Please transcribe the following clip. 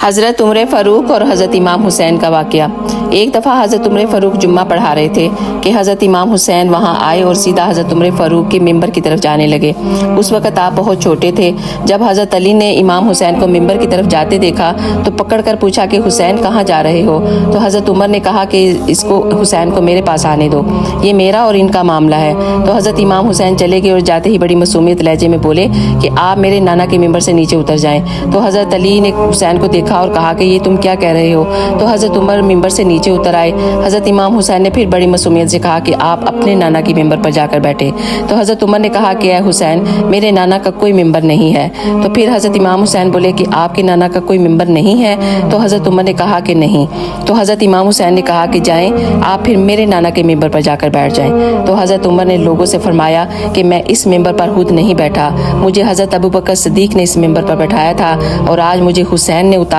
हज़रत उमर फ़ारूक और हज़रत इमाम हुसैन का वाक़या। एक दफ़ा हज़रत उमर फ़ारूक जुम्मा पढ़ा रहे थे कि हज़रत इमाम हुसैन वहाँ आए और सीधा हज़रत उमर फ़ारूक के मिंबर की तरफ जाने लगे। उस वक़्त आप बहुत छोटे थे। जब हज़रत अली ने इमाम हुसैन को मिंबर की तरफ जाते देखा तो पकड़ कर पूछा कि हुसैन कहाँ जा रहे हो? तो हज़रत उमर ने कहा कि इसको हुसैन को मेरे पास आने दो, ये मेरा और इनका मामला है। तो हज़रत इमाम हुसैन चले गए और जाते ही बड़ी मासूमियत लहजे में बोले कि आप मेरे नाना के मिंबर से नीचे उतर जाएं। तो हज़रत अली ने हुसैन को देखा और कहा कि ये तुम क्या कह रहे हो? तो हज़रत उमर मिंबर से नीचे उतर आए। हज़रत इमाम हुसैन ने फिर बड़ी मासूमियत से कहा कि आप अपने नाना की मिंबर पर जाकर बैठे। तो हज़रत उमर ने कहा कि ऐ हुसैन, मेरे नाना का कोई मिंबर नहीं है। तो फिर हज़रत इमाम हुसैन बोले कि आपके नाना का कोई मिंबर नहीं है? तो हज़रत उमर ने कहा कि नहीं। तो हज़रत इमाम हुसैन ने कहा कि जाएं आप फिर मेरे नाना के मिंबर पर जाकर बैठ जाएं। तो हज़रत उमर ने लोगों से फरमाया कि मैं इस मिंबर पर खुद नहीं बैठा, मुझे हज़रत अबू बकर सिद्दीक़ ने इस मिंबर पर बैठाया था और आज मुझे हुसैन ने उतारा है।